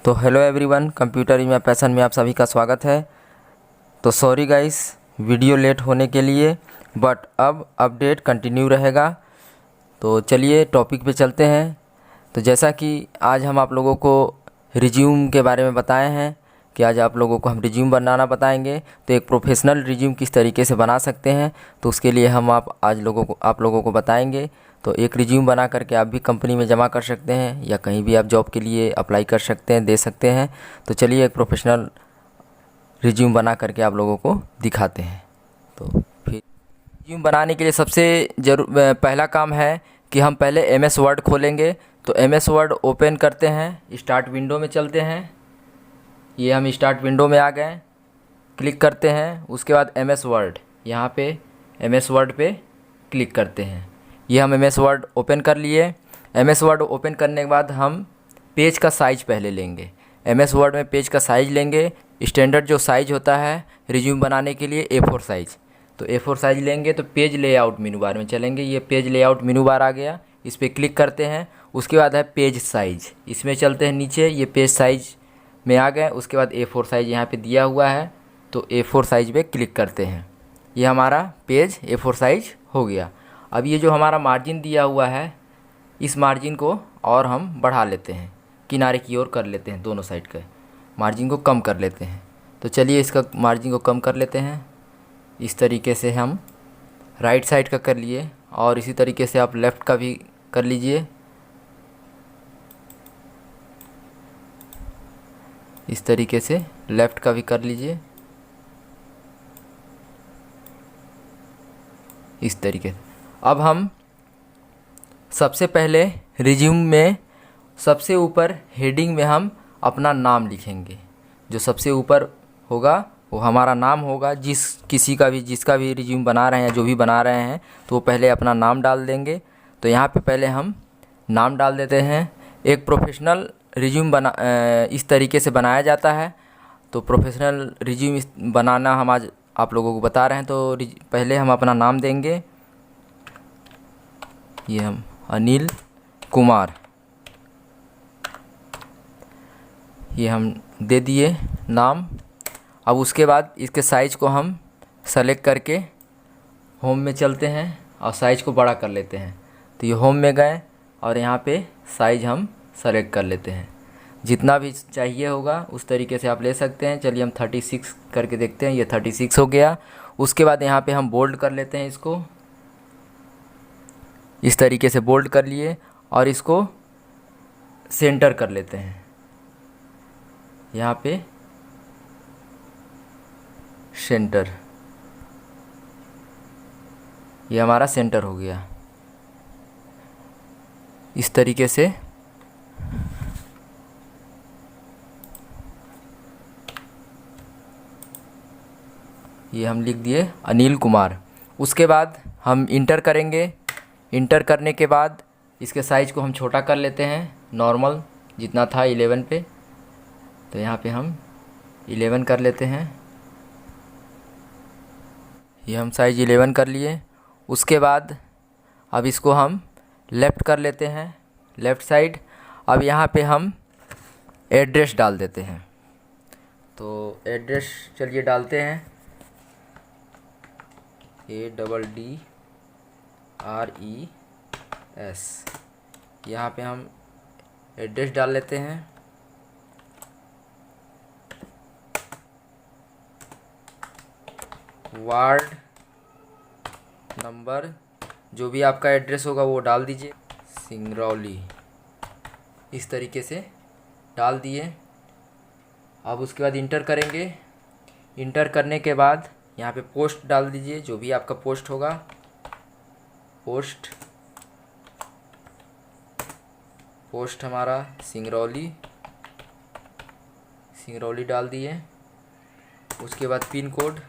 तो hello everyone, computer is my passion में आप सभी का स्वागत है। तो सॉरी गाइस वीडियो लेट होने के लिए, बट अब अपडेट कंटिन्यू रहेगा। तो चलिए टॉपिक पे चलते हैं। तो जैसा कि आज हम आप लोगों को रिज्यूम के बारे में बताए हैं कि आज आप लोगों को हम रिज्यूम बनाना बताएंगे। तो एक प्रोफेशनल रिज्यूम किस तरीके से बना सकते हैं, तो उसके लिए हम आप लोगों को बताएंगे। तो एक रिज्यूम बना करके आप भी कंपनी में जमा कर सकते हैं या कहीं भी आप जॉब के लिए अप्लाई कर सकते हैं, दे सकते हैं। तो चलिए एक प्रोफेशनल रिज्यूम बना करके आप लोगों को दिखाते हैं। तो फिर रिज्यूम बनाने के लिए पहला काम है कि हम पहले MS वर्ड खोलेंगे। तो MS वर्ड ओपन करते हैं, स्टार्ट विंडो में चलते हैं। ये हम स्टार्ट विंडो में आ गए, क्लिक करते हैं। उसके बाद MS वर्ड, यहाँ पे MS वर्ड पे क्लिक करते हैं। ये हम MS वर्ड ओपन कर लिए। MS वर्ड ओपन करने के बाद हम पेज का साइज़ पहले लेंगे। MS वर्ड में पेज का साइज़ लेंगे। स्टैंडर्ड जो साइज़ होता है रिज्यूम बनाने के लिए A4 साइज़। तो A4 साइज़ लेंगे। तो पेज लेआउट मेनू बार में चलेंगे। ये पेज लेआउट मेनू बार आ गया, इस पर क्लिक करते हैं। उसके बाद है पेज साइज़, इसमें चलते हैं नीचे। ये पेज साइज़ में आ गए। उसके बाद A4 साइज़ यहाँ पे दिया हुआ है, तो A4 साइज़ पे क्लिक करते हैं। ये हमारा पेज A4 साइज़ हो गया। अब ये जो हमारा मार्जिन दिया हुआ है, इस मार्जिन को और हम बढ़ा लेते हैं, किनारे की ओर कर लेते हैं, दोनों साइड के मार्जिन को कम कर लेते हैं। तो चलिए इसका मार्जिन को कम कर लेते हैं। इस तरीके से हम राइट साइड का कर लिए, और इसी तरीके से आप लेफ़्ट का भी कर लीजिए। इस तरीके से लेफ़्ट का भी कर लीजिए, इस तरीके से। अब हम सबसे पहले रिज्यूम में सबसे ऊपर हेडिंग में हम अपना नाम लिखेंगे। जो सबसे ऊपर होगा वो हमारा नाम होगा। जिसका भी रिज्यूम बना रहे हैं या जो भी बना रहे हैं, तो वो पहले अपना नाम डाल देंगे। तो यहाँ पे पहले हम नाम डाल देते हैं। एक प्रोफेशनल रिज्यूम इस तरीके से बनाया जाता है। तो प्रोफेशनल रिज्यूम बनाना हम आज आप लोगों को बता रहे हैं। तो पहले हम अपना नाम देंगे। ये हम अनिल कुमार, ये हम दे दिए नाम। अब उसके बाद इसके साइज़ को हम सेलेक्ट करके होम में चलते हैं और साइज़ को बड़ा कर लेते हैं। तो ये होम में गए और यहाँ पे साइज़ हम सेलेक्ट कर लेते हैं। जितना भी चाहिए होगा उस तरीके से आप ले सकते हैं। चलिए हम 36 करके देखते हैं। ये 36 हो गया। उसके बाद यहाँ पे हम बोल्ड कर लेते हैं इसको, इस तरीके से बोल्ड कर लिए, और इसको सेंटर कर लेते हैं। यहाँ पे सेंटर, ये हमारा सेंटर हो गया। इस तरीके से ये हम लिख दिए अनिल कुमार। उसके बाद हम इंटर करेंगे। इंटर करने के बाद इसके साइज़ को हम छोटा कर लेते हैं, नॉर्मल जितना था 11 पे। तो यहाँ पे हम 11 कर लेते हैं। ये हम साइज़ 11 कर लिए। उसके बाद अब इसको हम लेफ़्ट कर लेते हैं, लेफ़्ट साइड। अब यहाँ पे हम एड्रेस डाल देते हैं। तो एड्रेस चलिए डालते हैं, ADDRES। यहाँ पे हम एड्रेस डाल लेते हैं। वार्ड नंबर, जो भी आपका एड्रेस होगा वो डाल दीजिए। सिंगरौली, इस तरीके से डाल दिए। अब उसके बाद इंटर करेंगे। इंटर करने के बाद यहाँ पे पोस्ट डाल दीजिए, जो भी आपका पोस्ट होगा। पोस्ट हमारा सिंगरौली डाल दिए। उसके बाद पिन कोड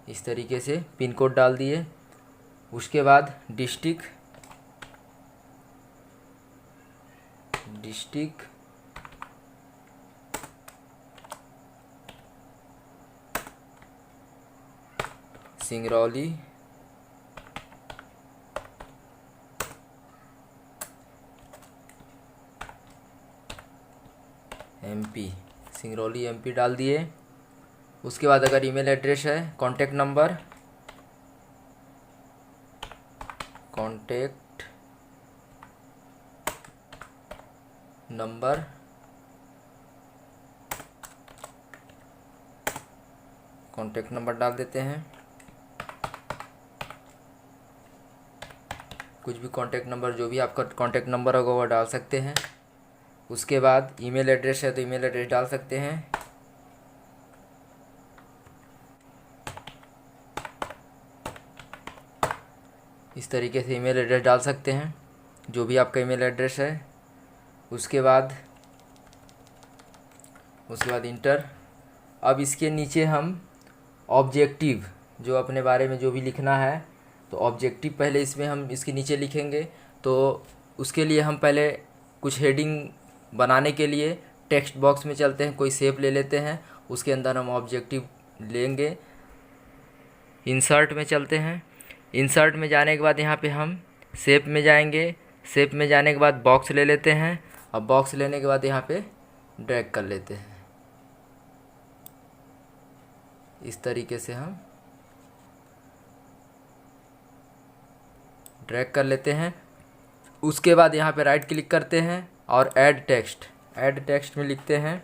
इस तरीके से पिन कोड डाल दिए। उसके बाद district Singrauli, MP, Singrauli MP डाल दिए। उसके बाद अगर ईमेल एड्रेस है, कॉन्टैक्ट नंबर, कॉन्टैक्ट नंबर डाल देते हैं। कुछ भी कॉन्टैक्ट नंबर, जो भी आपका कॉन्टैक्ट नंबर होगा वो डाल सकते हैं। उसके बाद ईमेल एड्रेस है तो ईमेल एड्रेस डाल सकते हैं। इस तरीके से ईमेल एड्रेस डाल सकते हैं, जो भी आपका ईमेल एड्रेस है। उसके बाद इंटर। अब इसके नीचे हम ऑब्जेक्टिव, जो अपने बारे में जो भी लिखना है, तो ऑब्जेक्टिव पहले इसमें हम इसके नीचे लिखेंगे। तो उसके लिए हम पहले कुछ हेडिंग बनाने के लिए टेक्स्ट बॉक्स में चलते हैं, कोई शेप ले लेते हैं, उसके अंदर हम ऑब्जेक्टिव लेंगे। इंसर्ट में चलते हैं। इंसर्ट में जाने के बाद यहाँ पे हम शेप में जाएंगे। शेप में जाने के बाद बॉक्स ले लेते हैं, और बॉक्स लेने के बाद यहाँ पे ड्रैग कर लेते हैं। इस तरीके से हम ड्रैग कर लेते हैं। उसके बाद यहाँ पे राइट क्लिक करते हैं और ऐड टेक्स्ट में लिखते हैं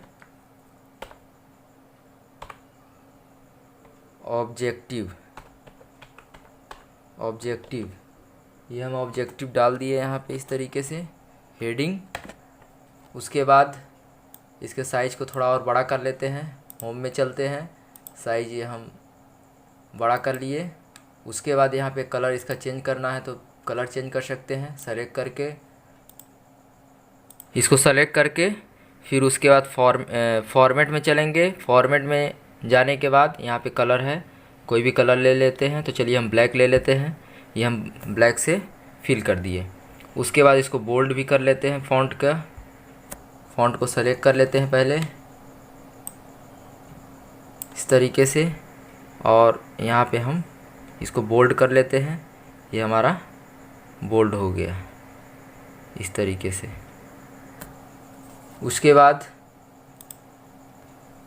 ऑब्जेक्टिव। ये हम ऑब्जेक्टिव डाल दिए यहाँ पे इस तरीके से हेडिंग। उसके बाद इसके साइज़ को थोड़ा और बड़ा कर लेते हैं। होम में चलते हैं, साइज़ ये हम बड़ा कर लिए। उसके बाद यहाँ पे कलर इसका चेंज करना है तो कलर चेंज कर सकते हैं, सेलेक्ट करके, इसको सेलेक्ट करके फिर उसके बाद फॉर्मेट में चलेंगे। फॉर्मेट में जाने के बाद यहाँ पे कलर है, कोई भी कलर ले लेते हैं। तो चलिए हम ब्लैक ले लेते हैं, ये हम ब्लैक से फिल कर दिए। उसके बाद इसको बोल्ड भी कर लेते हैं। फ़ॉन्ट को सेलेक्ट कर लेते हैं पहले इस तरीके से, और यहाँ पे हम इसको बोल्ड कर लेते हैं। ये हमारा बोल्ड हो गया इस तरीके से। उसके बाद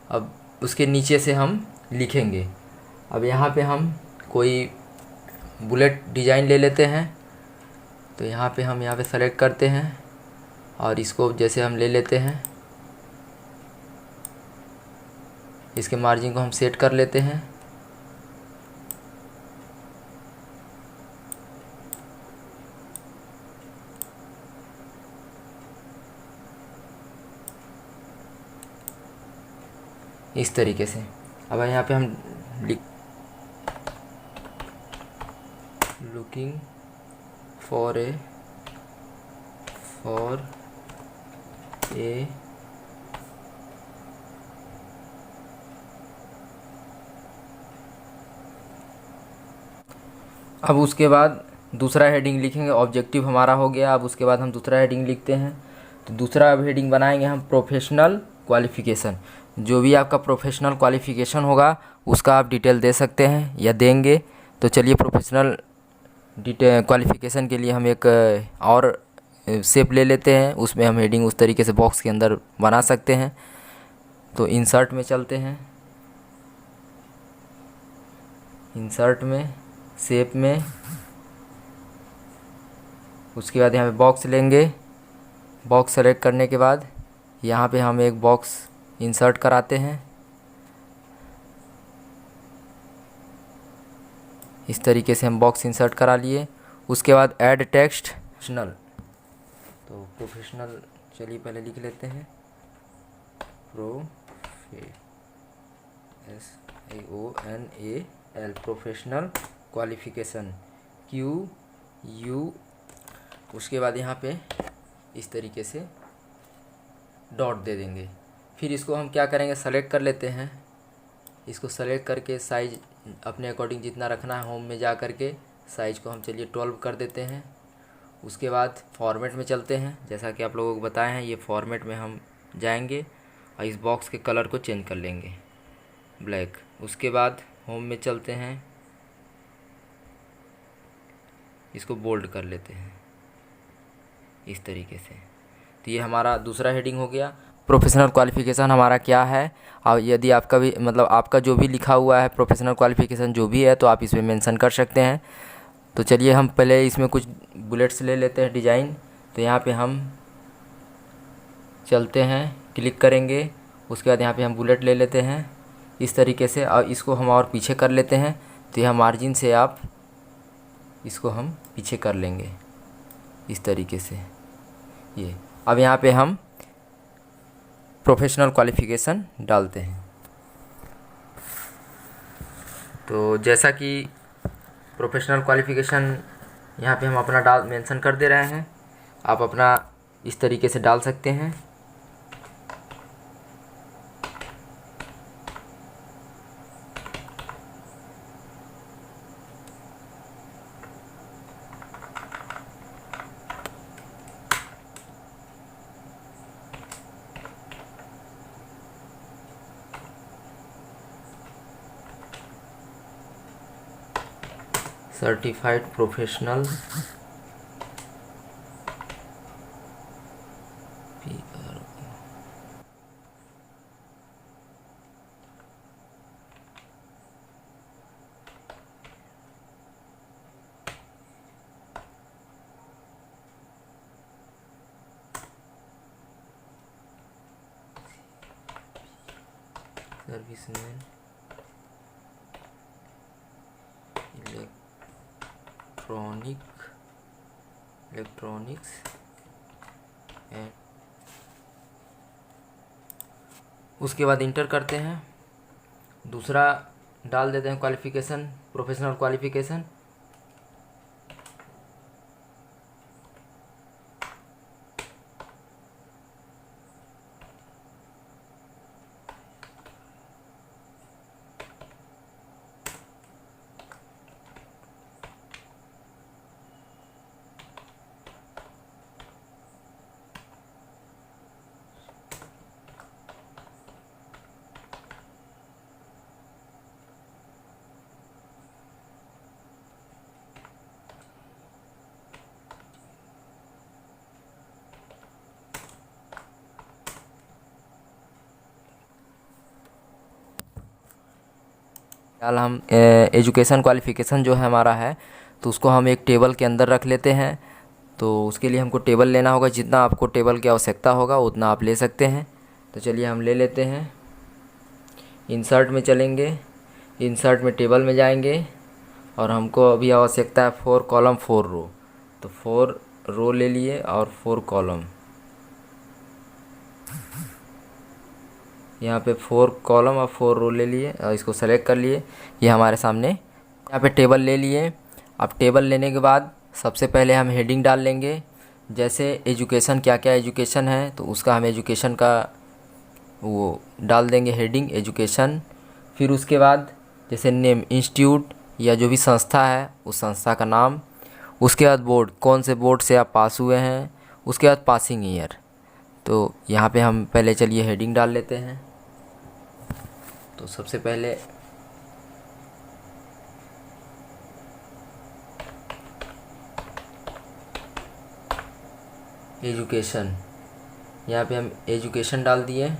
अब उसके नीचे से हम लिखेंगे। अब यहाँ पे हम कोई बुलेट डिज़ाइन ले लेते हैं। तो यहाँ पे हम यहाँ पे सेलेक्ट करते हैं और इसको जैसे हम ले लेते हैं, इसके मार्जिन को हम सेट कर लेते हैं। इस तरीके से। अब यहाँ पे हम लुकिंग फॉर ए अब उसके बाद दूसरा हेडिंग लिखेंगे। ऑब्जेक्टिव हमारा हो गया। अब उसके बाद हम दूसरा हेडिंग लिखते हैं। तो दूसरा हेडिंग बनाएंगे हम प्रोफेशनल क्वालिफ़िकेशन। जो भी आपका प्रोफेशनल क्वालिफ़िकेशन होगा उसका आप डिटेल दे सकते हैं या देंगे। तो चलिए प्रोफेशनल क्वालिफ़िकेशन के लिए हम एक और शेप ले लेते हैं, उसमें हम हेडिंग उस तरीके से बॉक्स के अंदर बना सकते हैं। तो इंसर्ट में चलते हैं, इंसर्ट में, शेप में, उसके बाद यहाँ पे बॉक्स लेंगे। बॉक्स सेलेक्ट करने के बाद यहाँ पे हम एक बॉक्स इंसर्ट कराते हैं इस तरीके से। हम बॉक्स इंसर्ट करा लिए। उसके बाद ऐड टेक्स्ट प्रोफेशनल। तो प्रोफेशनल चलिए पहले लिख लेते हैं, प्रोफेशनल क्वालिफ़िकेशन, QU। उसके बाद यहाँ पे इस तरीके से डॉट दे देंगे। फिर इसको हम क्या करेंगे, सेलेक्ट कर लेते हैं। इसको सेलेक्ट करके साइज़ अपने अकॉर्डिंग जितना रखना है, होम में जा कर के साइज़ को हम चलिए 12 कर देते हैं। उसके बाद फॉर्मेट में चलते हैं। जैसा कि आप लोगों को बताए हैं, ये फॉर्मेट में हम जाएंगे और इस बॉक्स के कलर को चेंज कर लेंगे ब्लैक। उसके बाद होम में चलते हैं, इसको बोल्ड कर लेते हैं इस तरीके से। तो ये हमारा दूसरा हेडिंग हो गया। प्रोफेशनल क्वालिफ़िकेशन हमारा क्या है, और यदि आपका भी मतलब आपका जो भी लिखा हुआ है प्रोफेशनल क्वालिफ़िकेशन जो भी है तो आप इसमें मेंशन कर सकते हैं। तो चलिए हम पहले इसमें कुछ बुलेट्स ले लेते हैं डिज़ाइन। तो यहाँ पे हम चलते हैं, क्लिक करेंगे, उसके बाद यहाँ पे हम बुलेट ले लेते हैं इस तरीके से, और इसको हम और पीछे कर लेते हैं। तो यह मार्जिन से आप इसको हम पीछे कर लेंगे इस तरीके से ये। अब यहाँ पे हम प्रोफेशनल क्वालिफ़िकेशन डालते हैं। तो जैसा कि प्रोफेशनल क्वालिफ़िकेशन यहाँ पे हम अपना मेंशन कर दे रहे हैं, आप अपना इस तरीके से डाल सकते हैं। Certified professional serviceman electronics and, उसके बाद इंटर करते हैं। दूसरा डाल देते हैं क्वालिफ़िकेशन, प्रोफेशनल क्वालिफ़िकेशन। फिलहाल हम एजुकेशन क्वालिफ़िकेशन जो है हमारा है, तो उसको हम एक टेबल के अंदर रख लेते हैं। तो उसके लिए हमको टेबल लेना होगा, जितना आपको टेबल की आवश्यकता होगा उतना आप ले सकते हैं। तो चलिए हम ले लेते हैं। इंसर्ट में चलेंगे, इंसर्ट में टेबल में जाएंगे, और हमको अभी आवश्यकता है 4 कॉलम 4 रो। तो 4 रो ले लिए और 4 कॉलम, यहाँ पे 4 कॉलम और 4 रो ले लिए और इसको सेलेक्ट कर लिए। ये हमारे सामने यहाँ पे टेबल ले लिए। अब टेबल लेने के बाद सबसे पहले हम हेडिंग डाल लेंगे। जैसे एजुकेशन, क्या क्या एजुकेशन है तो उसका हम एजुकेशन का वो डाल देंगे हेडिंग एजुकेशन। फिर उसके बाद जैसे नेम, इंस्टीट्यूट या जो भी संस्था है उस संस्था का नाम। उसके बाद बोर्ड, कौन से बोर्ड से आप पास हुए हैं। उसके बाद पासिंग ईयर। तो यहाँ पे हम पहले चलिए हेडिंग डाल लेते हैं। तो सबसे पहले एजुकेशन, यहाँ पे हम एजुकेशन डाल दिए।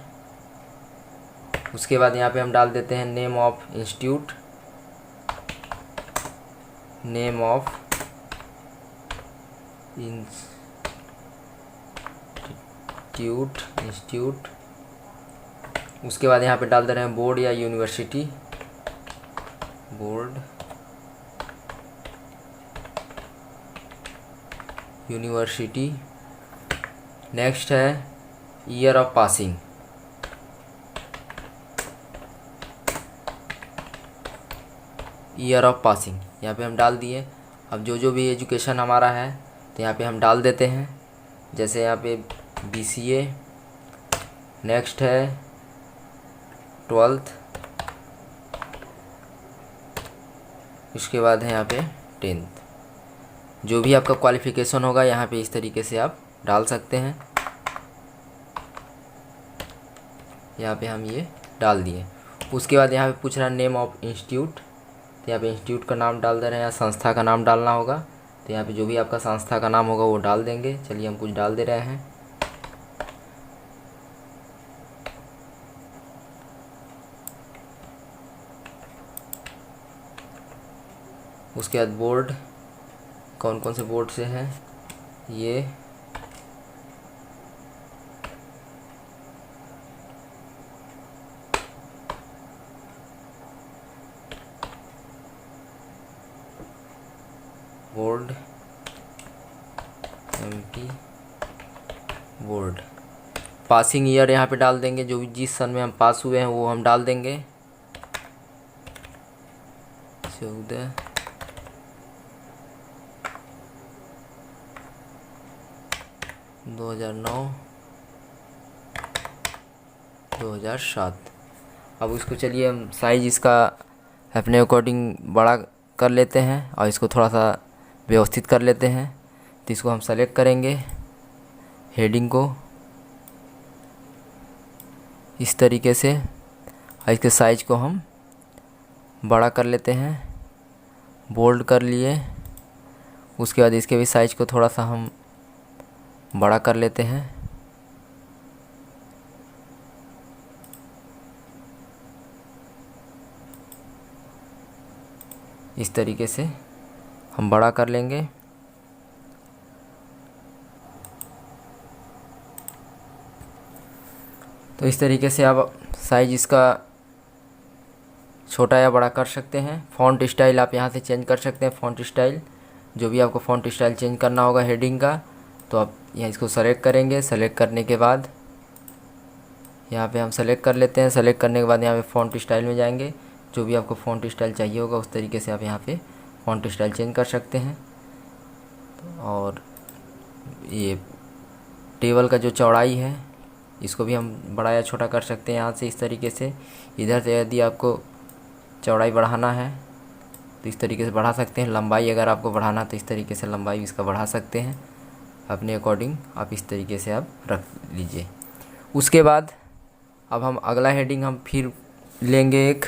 उसके बाद यहाँ पे हम डाल देते हैं name of institute, name of institute. उसके बाद यहाँ पे डाल दे रहे हैं बोर्ड या यूनिवर्सिटी, बोर्ड यूनिवर्सिटी। नेक्स्ट है year of passing, year of passing यहाँ पे हम डाल दिए। अब जो जो भी एजुकेशन हमारा है तो यहाँ पे हम डाल देते हैं। जैसे यहाँ पे BCA, नेक्स्ट है 12th, उसके बाद है यहाँ पे 10th। जो भी आपका क्वालिफ़िकेशन होगा यहाँ पे इस तरीके से आप डाल सकते हैं। यहाँ पे हम ये डाल दिए। उसके बाद यहाँ पे पूछ रहा है नेम ऑफ इंस्टीट्यूट, तो यहाँ पे इंस्टीट्यूट का नाम डाल दे रहे हैं या संस्था का नाम डालना होगा। तो यहाँ पे जो भी आपका संस्था का नाम होगा वो डाल देंगे। चलिए हम कुछ डाल दे रहे हैं। उसके बाद बोर्ड, कौन कौन से बोर्ड से हैं ये, board MP board. Passing year यहाँ पे डाल देंगे, जो भी जिस सन में हम पास हुए हैं वो हम डाल देंगे, 14 2009 2007। अब उसको चलिए हम साइज़ इसका अपने अकॉर्डिंग बड़ा कर लेते हैं और इसको थोड़ा सा व्यवस्थित कर लेते हैं। तो इसको हम सेलेक्ट करेंगे, हेडिंग को इस तरीके से, और इसके साइज़ को हम बड़ा कर लेते हैं, बोल्ड कर लिए। उसके बाद इसके भी साइज़ को थोड़ा सा हम बड़ा कर लेते हैं। इस तरीके से हम बड़ा कर लेंगे। तो इस तरीके से आप साइज़ इसका छोटा या बड़ा कर सकते हैं। फ़ॉन्ट स्टाइल आप यहाँ से चेंज कर सकते हैं, फ़ॉन्ट स्टाइल जो भी आपको फ़ॉन्ट स्टाइल चेंज करना होगा हेडिंग का, तो आप यहाँ इसको सेलेक्ट करेंगे। सेलेक्ट करने के बाद यहाँ पे हम सेलेक्ट कर लेते हैं। सेलेक्ट करने के बाद यहाँ पे फ़ॉन्ट स्टाइल में जाएंगे, जो भी आपको फ़ॉन्ट स्टाइल चाहिए होगा उस तरीके से आप यहाँ पे फ़ॉन्ट स्टाइल चेंज कर सकते हैं। और ये टेबल का जो चौड़ाई है इसको भी हम बड़ा या छोटा कर सकते हैं यहाँ से इस तरीके से। इधर से यदि आपको चौड़ाई बढ़ाना है तो इस तरीके से बढ़ा सकते हैं। लंबाई अगर आपको बढ़ाना तो इस तरीके से लंबाई इसका बढ़ा सकते हैं अपने अकॉर्डिंग, आप इस तरीके से आप रख लीजिए। उसके बाद अब हम अगला हेडिंग हम फिर लेंगे एक,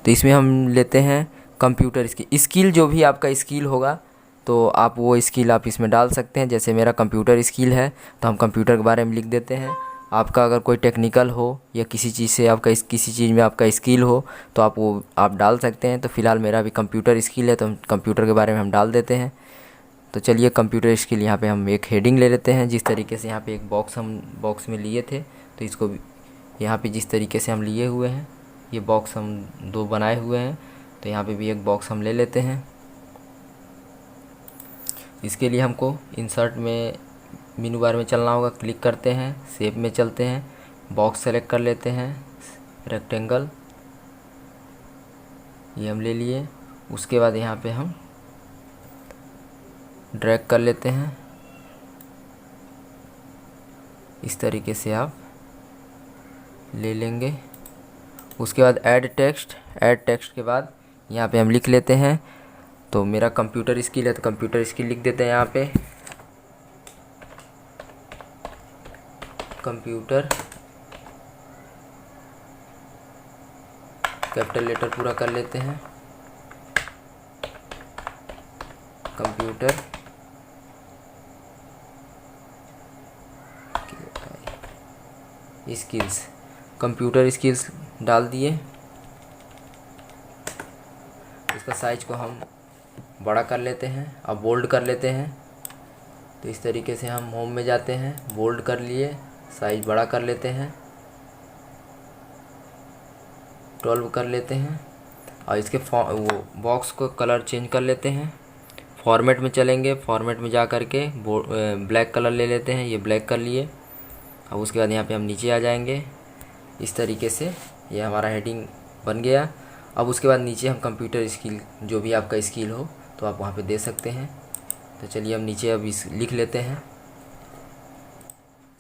तो इसमें हम लेते हैं कंप्यूटर स्किल। जो भी आपका स्किल होगा तो आप वो स्किल आप इसमें डाल सकते हैं। जैसे मेरा कंप्यूटर स्किल है तो हम कंप्यूटर के बारे में लिख देते हैं। आपका अगर कोई टेक्निकल हो या किसी चीज़ से आपका किसी चीज़ में आपका स्किल हो तो आप वो आप डाल सकते हैं। तो फ़िलहाल मेरा भी कंप्यूटर स्किल है तो हम कंप्यूटर के बारे में हम डाल देते हैं। तो चलिए कंप्यूटर स्किल यहाँ पे हम एक हेडिंग ले लेते हैं। जिस तरीके से यहाँ पे एक बॉक्स में लिए थे तो इसको भी यहाँ पे जिस तरीके से हम लिए हुए हैं, ये बॉक्स हम 2 बनाए हुए हैं, तो यहाँ पे भी एक बॉक्स हम ले लेते हैं। इसके लिए हमको इंसर्ट में मेनू बार में चलना होगा, क्लिक करते हैं, शेप में चलते हैं, बॉक्स सेलेक्ट कर लेते हैं, रेक्टेंगल ये हम ले लिए। उसके बाद यहाँ पे हम ड्रैग कर लेते हैं। इस तरीके से आप ले लेंगे। उसके बाद ऐड टेक्स्ट के बाद यहाँ पे हम लिख लेते हैं। तो मेरा कंप्यूटर स्किल है तो कंप्यूटर स्किल लिख देते हैं यहाँ पे, कंप्यूटर कैपिटल लेटर पूरा कर लेते हैं, कंप्यूटर स्किल्स, कंप्यूटर स्किल्स डाल दिए। इसका साइज को हम बड़ा कर लेते हैं और बोल्ड कर लेते हैं। तो इस तरीके से हम होम में जाते हैं, बोल्ड कर लिए, साइज बड़ा कर लेते हैं, 12 कर लेते हैं। और इसके वो बॉक्स को कलर चेंज कर लेते हैं। फॉर्मेट में चलेंगे, फॉर्मेट में जा कर के ब्लैक कलर ले लेते हैं, ये ब्लैक कर लिए। अब उसके बाद यहाँ पे हम नीचे आ जाएंगे। इस तरीके से ये हमारा हेडिंग बन गया। अब उसके बाद नीचे हम कंप्यूटर स्किल, जो भी आपका स्किल हो तो आप वहाँ पे दे सकते हैं। तो चलिए हम नीचे अब इस लिख लेते हैं।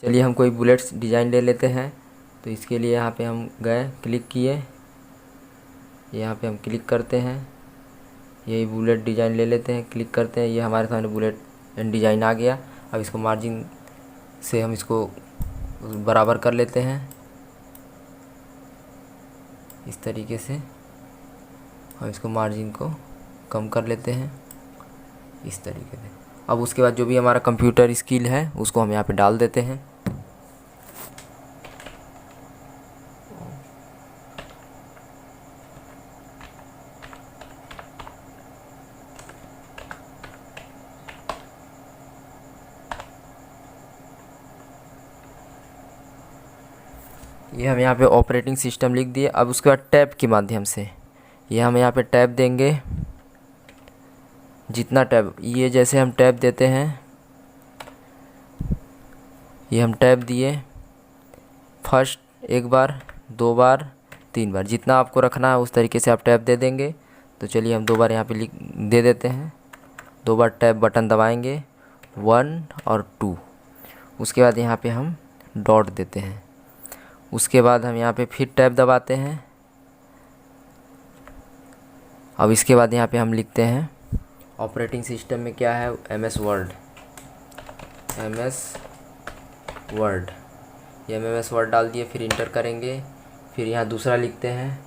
चलिए हम कोई बुलेट्स डिज़ाइन ले लेते हैं। तो इसके लिए यहाँ पे हम गए, क्लिक किए, यहाँ पे हम क्लिक करते हैं, यही बुलेट डिज़ाइन ले लेते हैं, क्लिक करते हैं, ये हमारे सामने बुलेट डिज़ाइन आ गया। अब इसको मार्जिन से हम इसको बराबर कर लेते हैं इस तरीके से, और इसको मार्जिन को कम कर लेते हैं इस तरीके से। अब उसके बाद जो भी हमारा कंप्यूटर स्किल है उसको हम यहाँ पे डाल देते हैं। ये हम यहाँ पे ऑपरेटिंग सिस्टम लिख दिए। अब उसके बाद टैब के माध्यम से ये हम यहाँ पे टैब देंगे, जितना टैब, ये जैसे हम टैब देते हैं, ये हम टैब दिए, फर्स्ट एक बार, 2 बार, 3 बार, जितना आपको रखना है उस तरीके से आप टैब दे देंगे। तो चलिए हम 2 बार यहाँ पे लिख दे देते हैं, 2 बार टैब बटन दबाएंगे, 1 और 2। उसके बाद यहाँ पे हम डॉट देते हैं। उसके बाद हम यहाँ पे फिर टैब दबाते हैं। अब इसके बाद यहाँ पे हम लिखते हैं ऑपरेटिंग सिस्टम में क्या है, MS वर्ड, MS वर्ड। ये हम MS वर्ड डाल दिए, फिर इंटर करेंगे। फिर यहाँ दूसरा लिखते हैं,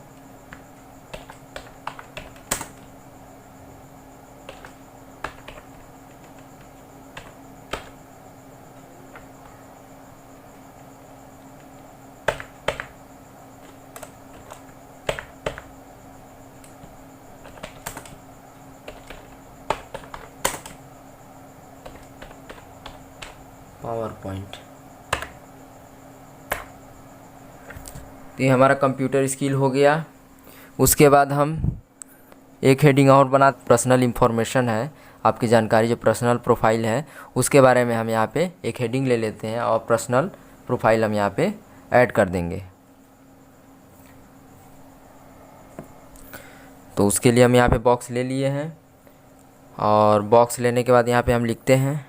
पावर पॉइंट। तो ये हमारा कंप्यूटर स्किल हो गया। उसके बाद हम एक हेडिंग और बना, पर्सनल इन्फॉर्मेशन है, आपकी जानकारी, जो पर्सनल प्रोफाइल है उसके बारे में हम यहाँ पे एक हेडिंग ले लेते हैं और पर्सनल प्रोफाइल हम यहाँ पे ऐड कर देंगे। तो उसके लिए हम यहाँ पे बॉक्स ले लिए हैं और बॉक्स लेने के बाद यहाँ पे हम लिखते हैं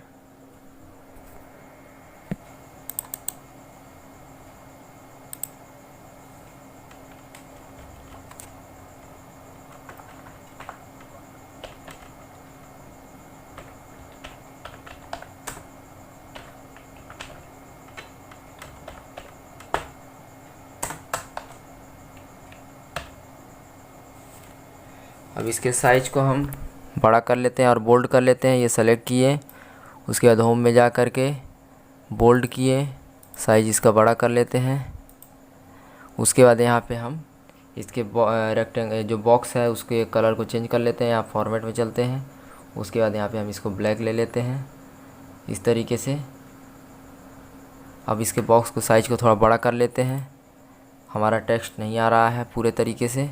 अब इसके साइज को हम बड़ा कर लेते हैं और बोल्ड कर लेते हैं। ये सेलेक्ट किए, उसके बाद होम में जा कर के बोल्ड किए, साइज इसका बड़ा कर लेते हैं। उसके बाद यहाँ पे हम इसके रेक्टेंगल जो बॉक्स है उसके कलर को चेंज कर लेते हैं, यहाँ फॉर्मेट में चलते हैं। उसके बाद यहाँ पे हम इसको ब्लैक ले लेते हैं इस तरीके से। अब इसके बॉक्स को साइज को थोड़ा बड़ा कर लेते हैं, हमारा टेक्स्ट नहीं आ रहा है पूरे तरीके से।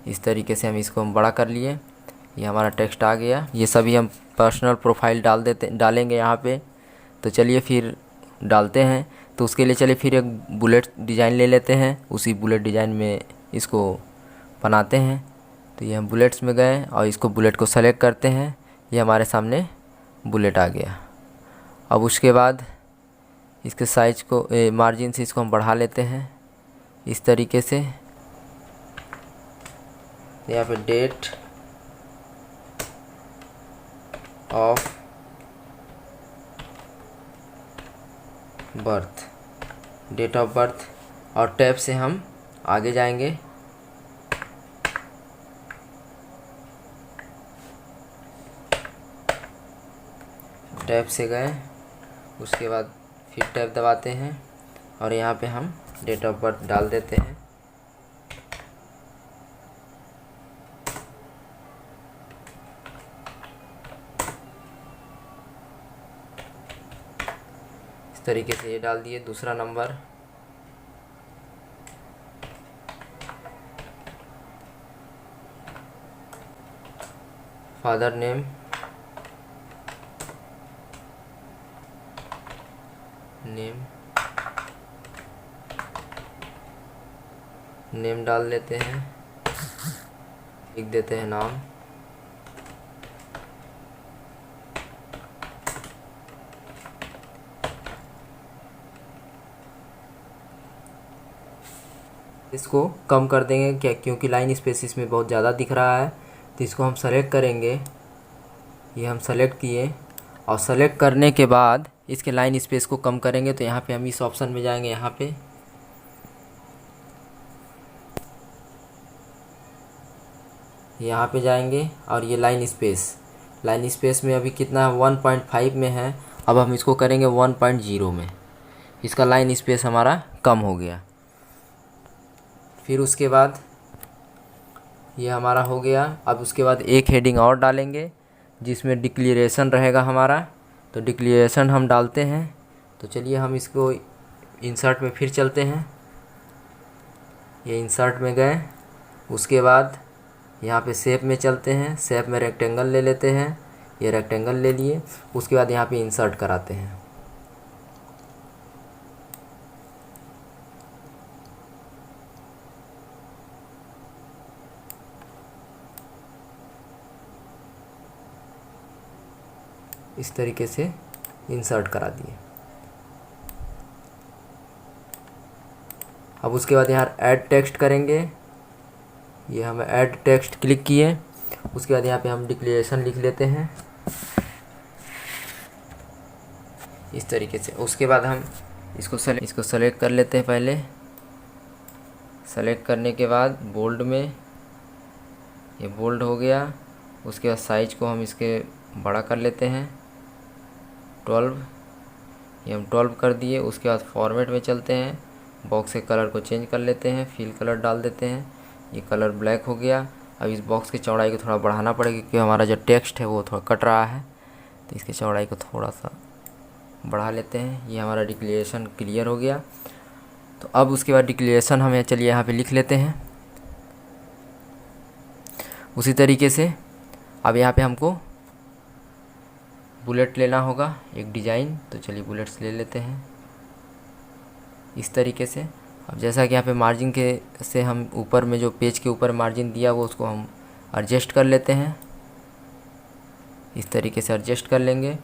इस तरीके से हम इसको बड़ा कर लिए, ये हमारा टेक्स्ट आ गया। ये सभी हम पर्सनल प्रोफाइल डालेंगे यहाँ पे। तो चलिए फिर डालते हैं। तो उसके लिए चलिए फिर एक बुलेट डिज़ाइन ले लेते हैं, उसी बुलेट डिज़ाइन में इसको बनाते हैं। तो ये हम बुलेट्स में गए और इसको बुलेट को सेलेक्ट करते हैं, ये हमारे सामने बुलेट आ गया। अब उसके बाद इसके साइज को मार्जिन से इसको हम बढ़ा लेते हैं इस तरीके से। यहाँ पे date of birth, date of birth, और टैब से हम आगे जाएंगे। टैब से गए, उसके बाद फिर टैब दबाते हैं और यहाँ पे हम डेट ऑफ बर्थ डाल देते हैं। इस तरीके से ये डाल दिए। दूसरा नंबर, फादर नेम, नेम डाल लेते हैं, लिख देते हैं नाम। इसको कम कर देंगे क्या, क्योंकि लाइन स्पेस इसमें बहुत ज़्यादा दिख रहा है। तो इसको हम सेलेक्ट करेंगे, ये हम सेलेक्ट किए और सेलेक्ट करने के बाद इसके लाइन स्पेस को कम करेंगे। तो यहाँ पे हम इस ऑप्शन में जाएंगे, यहाँ पे जाएंगे और ये लाइन स्पेस में अभी कितना 1.5 में है, अब हम इसको करेंगे 1.0 में। इसका लाइन स्पेस हमारा कम हो गया। फिर उसके बाद ये हमारा हो गया। अब उसके बाद एक हेडिंग और डालेंगे जिसमें डिक्लेरेशन रहेगा हमारा। तो डिक्लेरेशन हम डालते हैं। तो चलिए हम इसको इंसर्ट में फिर चलते हैं ये इंसर्ट में गए। उसके बाद यहाँ पे शेप में चलते हैं, शेप में रेक्टेंगल ले लेते हैं, ये रेक्टेंगल ले लिए। उसके बाद यहाँ पे इंसर्ट कराते हैं। इस तरीके से इंसर्ट करा दिए। अब उसके बाद यहाँ ऐड टेक्स्ट करेंगे। ये हम ऐड टेक्स्ट क्लिक किए। उसके बाद यहाँ पे हम डिक्लेरेशन लिख लेते हैं इस तरीके से। उसके बाद हम इसको सेलेक्ट कर लेते हैं। पहले सेलेक्ट करने के बाद बोल्ड में, ये बोल्ड हो गया। उसके बाद साइज को हम इसके बड़ा कर लेते हैं 12, ये हम 12 कर दिए। उसके बाद फॉर्मेट में चलते हैं, बॉक्स के कलर को चेंज कर लेते हैं, फिल कलर डाल देते हैं। ये कलर ब्लैक हो गया। अब इस बॉक्स की चौड़ाई को थोड़ा बढ़ाना पड़ेगा क्योंकि हमारा जो टेक्स्ट है वो थोड़ा कट रहा है, तो इसकी चौड़ाई को थोड़ा सा बढ़ा लेते हैं। ये हमारा डिक्लेरेशन क्लियर हो गया। तो अब उसके बाद डिक्लेरेशन हमें चलिए यहाँ पे लिख लेते हैं उसी तरीके से। अब यहाँ पे हमको बुलेट लेना होगा, एक डिज़ाइन, तो चलिए बुलेट्स ले लेते हैं इस तरीके से। अब जैसा कि यहाँ पे मार्जिन के से हम ऊपर में जो पेज के ऊपर मार्जिन दिया वो उसको हम एडजस्ट कर लेते हैं, इस तरीके से एडजस्ट कर लेंगे।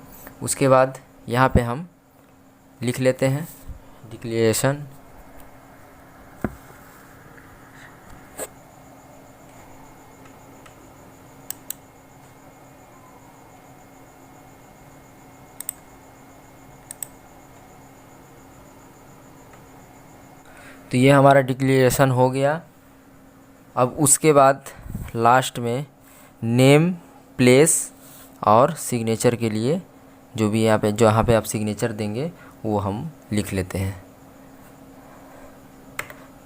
उसके बाद यहाँ पे हम लिख लेते हैं डिक्लेरेशन। तो ये हमारा डिक्लेरेशन हो गया। अब उसके बाद लास्ट में नेम, प्लेस और सिग्नेचर के लिए जो भी जहाँ पे आप सिग्नेचर देंगे वो हम लिख लेते हैं।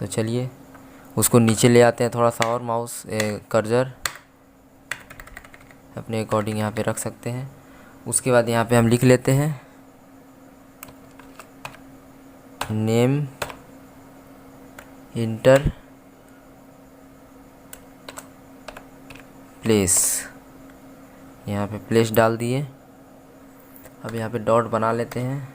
तो चलिए उसको नीचे ले आते हैं थोड़ा सा और, माउस कर्सर अपने अकॉर्डिंग यहाँ पे रख सकते हैं। उसके बाद यहाँ पे हम लिख लेते हैं नेम इंटर प्लेस, यहाँ पे प्लेस डाल दिए। अब यहाँ पे डॉट बना लेते हैं।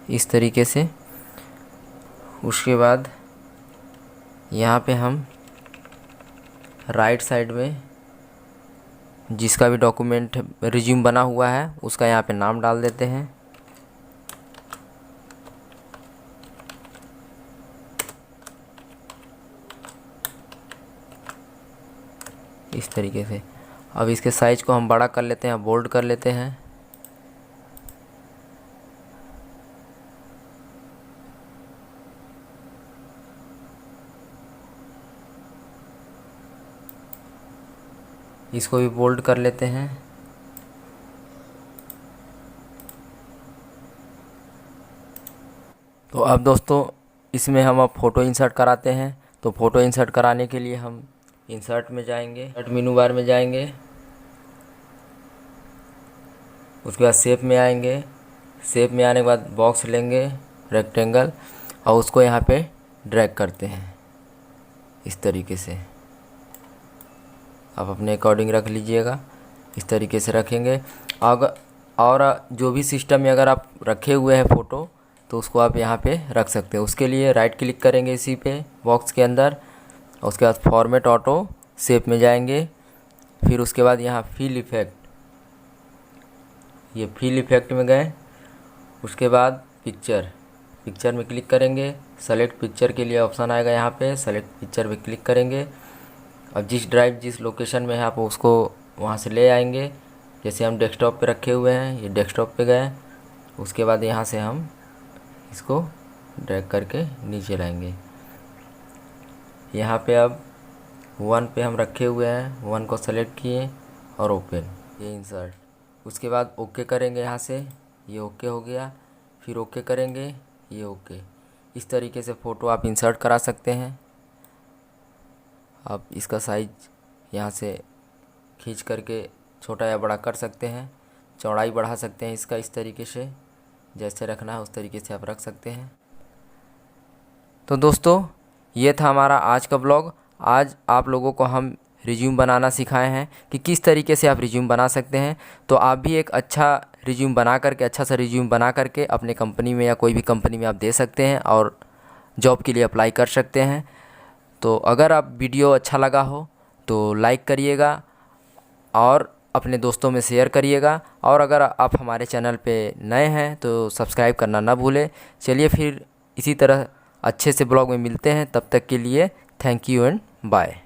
इस तरीके से। उसके बाद यहाँ पे हम राइट साइड में जिसका भी डॉक्यूमेंट रिज्यूम बना हुआ है उसका यहाँ पे नाम डाल देते हैं। इस तरीके से। अब इसके साइज को हम बड़ा कर लेते हैं, बोल्ड कर लेते हैं। इसको भी बोल्ड कर लेते हैं। तो अब दोस्तों इसमें हम अब फ़ोटो इंसर्ट कराते हैं। तो फ़ोटो इंसर्ट कराने के लिए हम इंसर्ट में जाएंगे, इंसर्ट मेनू बार में जाएंगे। उसके बाद शेप में आएंगे। शेप में आने के बाद बॉक्स लेंगे रेक्टेंगल और उसको यहाँ पे ड्रैग करते हैं इस तरीके से। आप अपने अकॉर्डिंग रख लीजिएगा, इस तरीके से रखेंगे। और जो भी सिस्टम में अगर आप रखे हुए हैं फ़ोटो तो उसको आप यहाँ पे रख सकते हैं। उसके लिए राइट क्लिक करेंगे इसी पे बॉक्स के अंदर, और उसके बाद फॉर्मेट ऑटो शेप में जाएंगे। फिर उसके बाद यहाँ फिल इफ़ेक्ट, ये फिल इफ़ेक्ट में गए। उसके बाद पिक्चर में क्लिक करेंगे। सेलेक्ट पिक्चर के लिए ऑप्शन आएगा, यहाँ पे सेलेक्ट पिक्चर पे क्लिक करेंगे। अब जिस लोकेशन में है आप उसको वहाँ से ले आएंगे। जैसे हम डेस्कटॉप पे रखे हुए हैं, ये डेस्कटॉप पे गए। उसके बाद यहाँ से हम इसको ड्रैग करके नीचे लाएंगे। यहाँ पे अब 1 पे हम रखे हुए हैं, 1 को सेलेक्ट किए और ओपन, ये इंसर्ट। उसके बाद ओके करेंगे यहाँ से, ये ओके हो गया। फिर ओके करेंगे, ये ओके। इस तरीके से फ़ोटो आप इंसर्ट करा सकते हैं। आप इसका साइज यहाँ से खींच करके छोटा या बड़ा कर सकते हैं, चौड़ाई बढ़ा सकते हैं इसका इस तरीके से, जैसे रखना है उस तरीके से आप रख सकते हैं। तो दोस्तों ये था हमारा आज का ब्लॉग। आज आप लोगों को हम रिज्यूम बनाना सिखाए हैं कि किस तरीके से आप रिज्यूम बना सकते हैं। तो आप भी एक अच्छा रिज्यूम बना करके, अच्छा सा रिज्यूम बना करके अपने कंपनी में या कोई भी कंपनी में आप दे सकते हैं और जॉब के लिए अप्लाई कर सकते हैं। तो अगर आप वीडियो अच्छा लगा हो तो लाइक करिएगा और अपने दोस्तों में शेयर करिएगा, और अगर आप हमारे चैनल पे नए हैं तो सब्सक्राइब करना ना भूलें। चलिए फिर इसी तरह अच्छे से ब्लॉग में मिलते हैं, तब तक के लिए थैंक यू एंड बाय।